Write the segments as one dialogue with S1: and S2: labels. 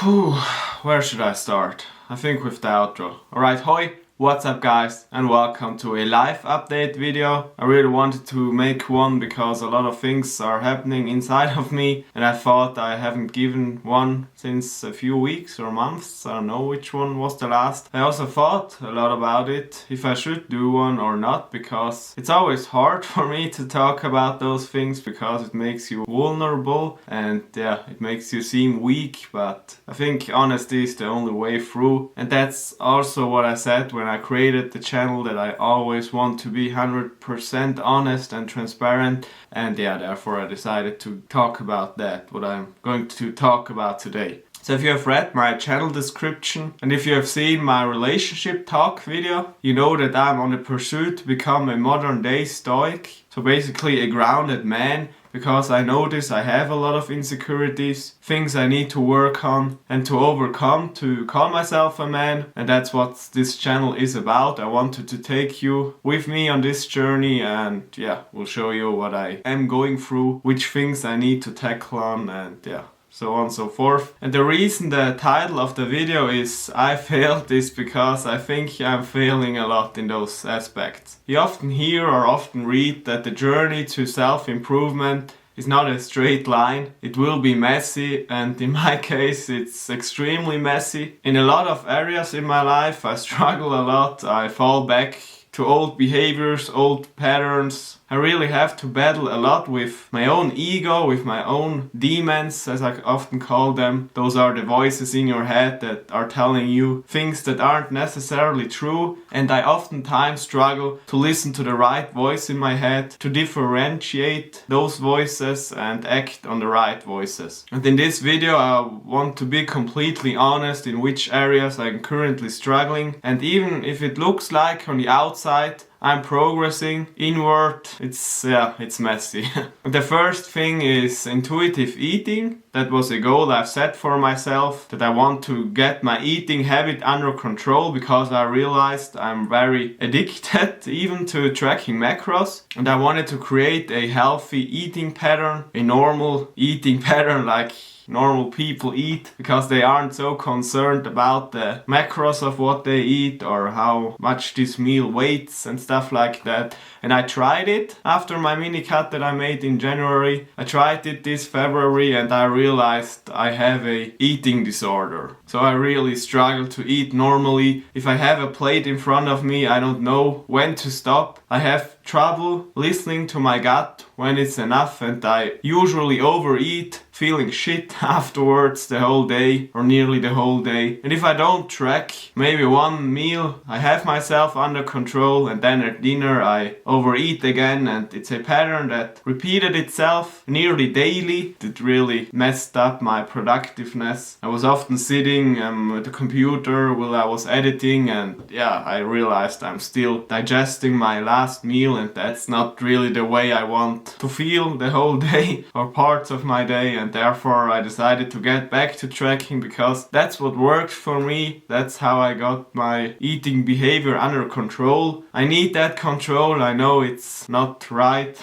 S1: Whew, where should I start? I think with the outro. Alright, hoi, what's up guys, and welcome to a live update video. I really wanted to make one because a lot of things are happening inside of me, and I thought I haven't given one since a few weeks or months. I don't know which one was the last. I also thought a lot about it, if I should do one or not, because it's always hard for me to talk about those things because it makes you vulnerable and it makes you seem weak, but I think honesty is the only way through, and that's also what I said when I created the channel, that I always want to be 100% honest and transparent, and therefore I decided to talk about that, what I'm going to talk about today. So if you have read my channel description and if you have seen my relationship talk video, you know that I'm on a pursuit to become a modern day Stoic. So basically a grounded man, because I notice I have a lot of insecurities, things I need to work on and to overcome to call myself a man. And that's what this channel is about. I wanted to take you with me on this journey, and we'll show you what I am going through, which things I need to tackle on, and so on and so forth. And the reason the title of the video is I failed is because I think I'm failing a lot in those aspects. You often hear or often read that the journey to self-improvement is not a straight line. It will be messy, and in my case it's extremely messy. In a lot of areas in my life I struggle a lot. I fall back to old behaviors, old patterns. I really have to battle a lot with my own ego, with my own demons, as I often call them. Those are the voices in your head that are telling you things that aren't necessarily true, and I oftentimes struggle to listen to the right voice in my head, to differentiate those voices and act on the right voices. And in this video I want to be completely honest in which areas I'm currently struggling, and even if it looks like on the outside I'm progressing inward, it's messy. The first thing is intuitive eating. That was a goal I've set for myself, that I want to get my eating habit under control, because I realized I'm very addicted even to tracking macros, and I wanted to create a healthy eating pattern, a normal eating pattern like normal people eat, because they aren't so concerned about the macros of what they eat or how much this meal weighs and stuff like that. And I tried it after my mini cut that I made in January. I tried it this February and I realized I have a eating disorder. So I really struggle to eat normally. If I have a plate in front of me, I don't know when to stop. I have trouble listening to my gut when it's enough, and I usually overeat, feeling shit afterwards the whole day or nearly the whole day. And if I don't track maybe one meal, I have myself under control, and then at dinner I overeat again, and it's a pattern that repeated itself nearly daily. It really messed up my productiveness. I was often sitting at the computer while I was editing, and I realized I'm still digesting my last meal, and that's not really the way I want to feel the whole day or parts of my day. And therefore I decided to get back to tracking, because that's what worked for me. That's how I got my eating behavior under control. I need that control. I know it's not right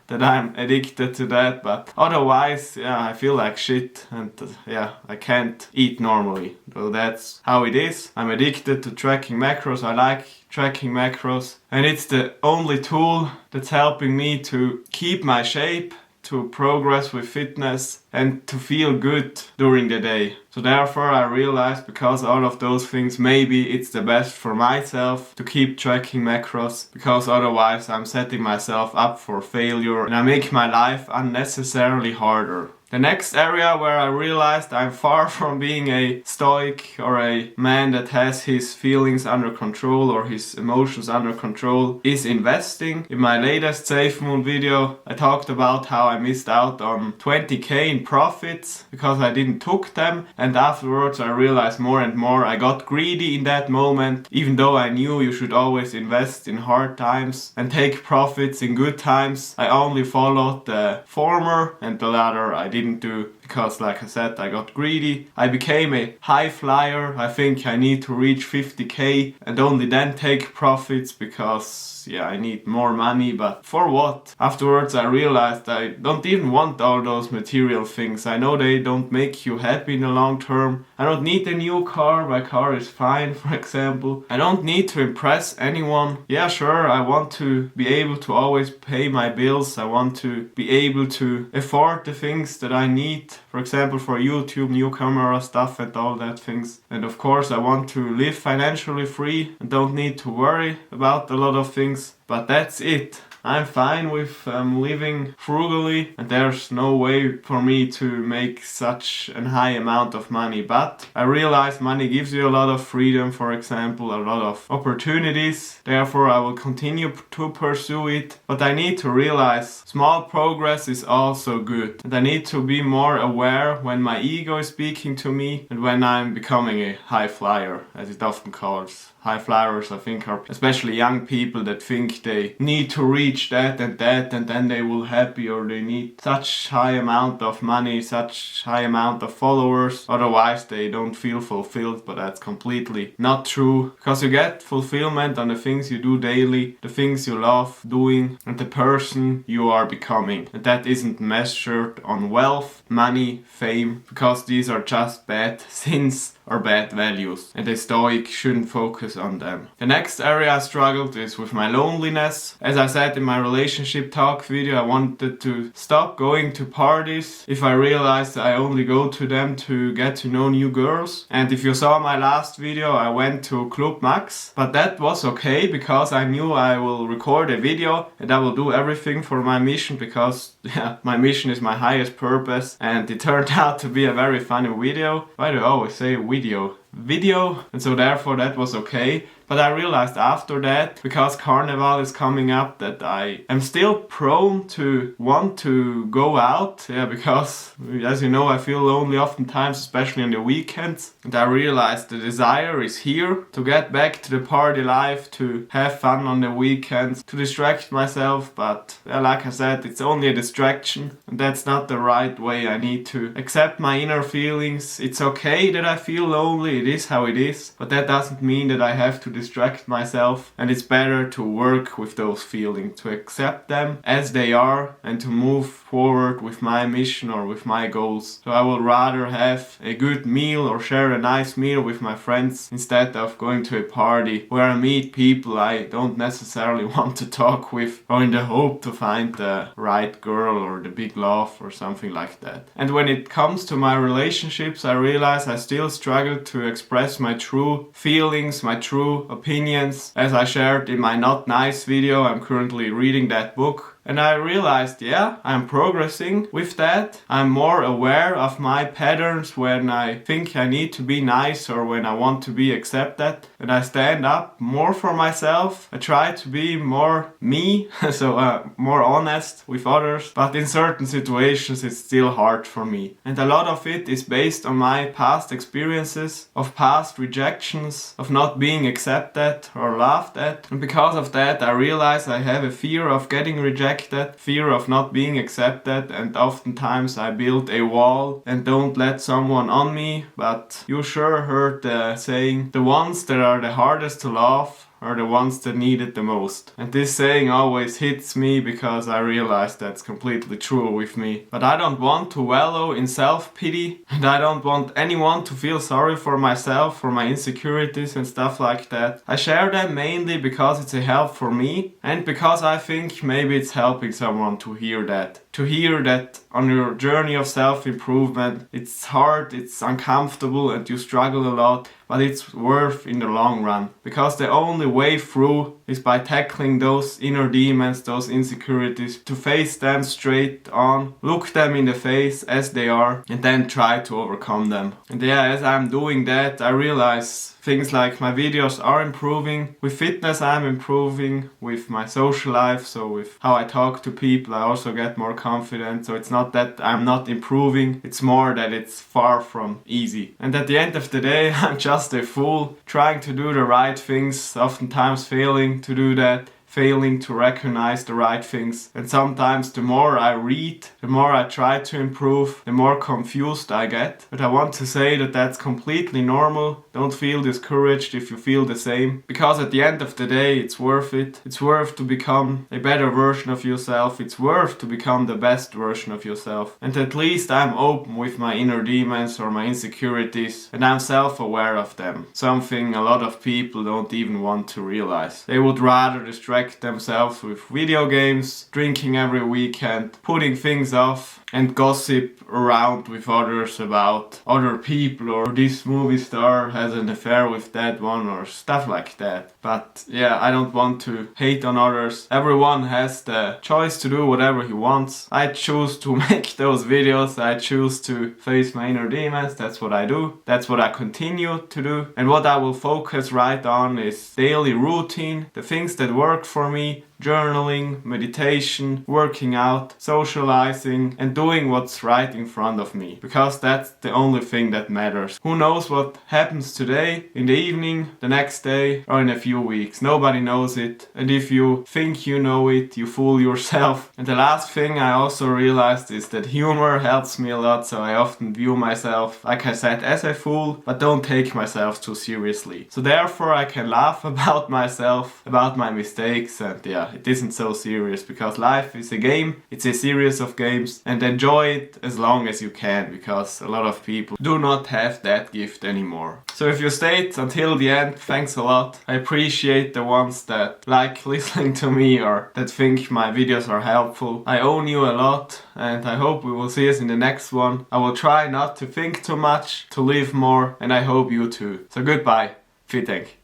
S1: that I'm addicted to that, but otherwise I feel like shit, and I can't eat normally. So that's how it is. I'm addicted to tracking macros. I like tracking macros, and it's the only tool that's helping me to keep my shape, to progress with fitness, and to feel good during the day. So therefore I realized, because all of those things, maybe it's the best for myself to keep tracking macros, because otherwise I'm setting myself up for failure and I make my life unnecessarily harder. The next area where I realized I'm far from being a stoic or a man that has his feelings under control or his emotions under control is investing. In my latest Safe Moon video I talked about how I missed out on 20k in profits because I didn't took them, and afterwards I realized more and more I got greedy in that moment. Even though I knew you should always invest in hard times and take profits in good times, I only followed the former and the latter I didn't do, because like I said, I got greedy. I became a high flyer. I think I need to reach 50k and only then take profits because I need more money, but for what? Afterwards I realized I don't even want all those material things. I know they don't make you happy in the long term. I don't need a new car, my car is fine, for example. I don't need to impress anyone. Yeah, sure, I want to be able to always pay my bills. I want to be able to afford the things that I need, for example for YouTube, new camera stuff and all that things. And of course I want to live financially free and don't need to worry about a lot of things. But that's it. I'm fine with living frugally, and there's no way for me to make such a high amount of money. But I realize money gives you a lot of freedom, for example, a lot of opportunities. Therefore, I will continue to pursue it. But I need to realize small progress is also good. And I need to be more aware when my ego is speaking to me and when I'm becoming a high flyer, as it often calls. High flyers, I think, are especially young people that think they need to reach that and then they will happy, or they need such high amount of money, such high amount of followers, otherwise they don't feel fulfilled. But that's completely not true, because you get fulfillment on the things you do daily, the things you love doing, and the person you are becoming. And that isn't measured on wealth, money, fame, because these are just bad sins or bad values, and a Stoic shouldn't focus on them. The next area I struggled is with my loneliness. As I said in my relationship talk video, I wanted to stop going to parties if I realized I only go to them to get to know new girls. And if you saw my last video, I went to Club Max, but that was okay because I knew I will record a video and I will do everything for my mission, because my mission is my highest purpose, and it turned out to be a very funny video. Why do I always say video? And so therefore that was okay. But I realized after that, because Carnival is coming up, that I am still prone to want to go out. Because, as you know, I feel lonely oftentimes, especially on the weekends. And I realized the desire is here to get back to the party life, to have fun on the weekends, to distract myself. But like I said, it's only a distraction, and that's not the right way. I need to accept my inner feelings. It's okay that I feel lonely, it is how it is. But that doesn't mean that I have to distract myself, and it's better to work with those feelings, to accept them as they are, and to move forward with my mission or with my goals. So I would rather have a good meal or share a nice meal with my friends instead of going to a party where I meet people I don't necessarily want to talk with, or in the hope to find the right girl or the big love or something like that. And when it comes to my relationships, I realize I still struggle to express my true feelings, my true opinions. As I shared in my Not Nice video, I'm currently reading that book. And I realized, I'm progressing with that. I'm more aware of my patterns when I think I need to be nice or when I want to be accepted. And I stand up more for myself. I try to be more me, so more honest with others. But in certain situations it's still hard for me. And a lot of it is based on my past experiences, of past rejections, of not being accepted or laughed at. And because of that, I realize I have a fear of getting rejected, fear of not being accepted, and oftentimes I build a wall and don't let someone on me. But you sure heard the saying, the ones that are the hardest to love are the ones that need it the most. And this saying always hits me because I realize that's completely true with me. But I don't want to wallow in self-pity, and I don't want anyone to feel sorry for myself, for my insecurities and stuff like that. I share them mainly because it's a help for me, and because I think maybe it's helping someone to hear that. To hear that on your journey of self-improvement, it's hard, it's uncomfortable, and you struggle a lot, but it's worth in the long run. Because the only way through is by tackling those inner demons, those insecurities, to face them straight on, look them in the face as they are, and then try to overcome them. And as I'm doing that, I realize things like my videos are improving. With fitness I'm improving, with my social life, so with how I talk to people I also get more confident. So it's not that I'm not improving, it's more that it's far from easy. And at the end of the day, I'm just a fool trying to do the right things, oftentimes failing to do that, failing to recognize the right things. And sometimes the more I read, the more I try to improve, the more confused I get. But I want to say that that's completely normal. Don't feel discouraged if you feel the same, because at the end of the day it's worth it. It's worth to become a better version of yourself. It's worth to become the best version of yourself. And at least I'm open with my inner demons or my insecurities, and I'm self-aware of them. Something a lot of people don't even want to realize. They would rather distract themselves with video games, drinking every weekend, putting things off, and gossip around with others about other people, or this movie star has an affair with that one, or stuff like that. But yeah, I don't want to hate on others. Everyone has the choice to do whatever he wants. I choose to make those videos. I choose to face my inner demons. That's what I do. That's what I continue to do. And what I will focus right on is daily routine, the things that work for me, journaling, meditation, working out, socializing, and doing what's right in front of me. Because that's the only thing that matters. Who knows what happens today, in the evening, the next day, or in a few weeks. Nobody knows it. And if you think you know it, you fool yourself. And the last thing I also realized is that humor helps me a lot, so I often view myself, like I said, as a fool, but don't take myself too seriously. So therefore I can laugh about myself, about my mistakes, and yeah, it isn't so serious, because life is a game, it's a series of games, and enjoy it as long as you can, because a lot of people do not have that gift anymore. So if you stayed until the end, thanks a lot. I appreciate the ones that like listening to me or that think my videos are helpful. I owe you a lot, and I hope we will see us in the next one. I will try not to think too much, to live more, and I hope you too. So goodbye. Vielen Dank.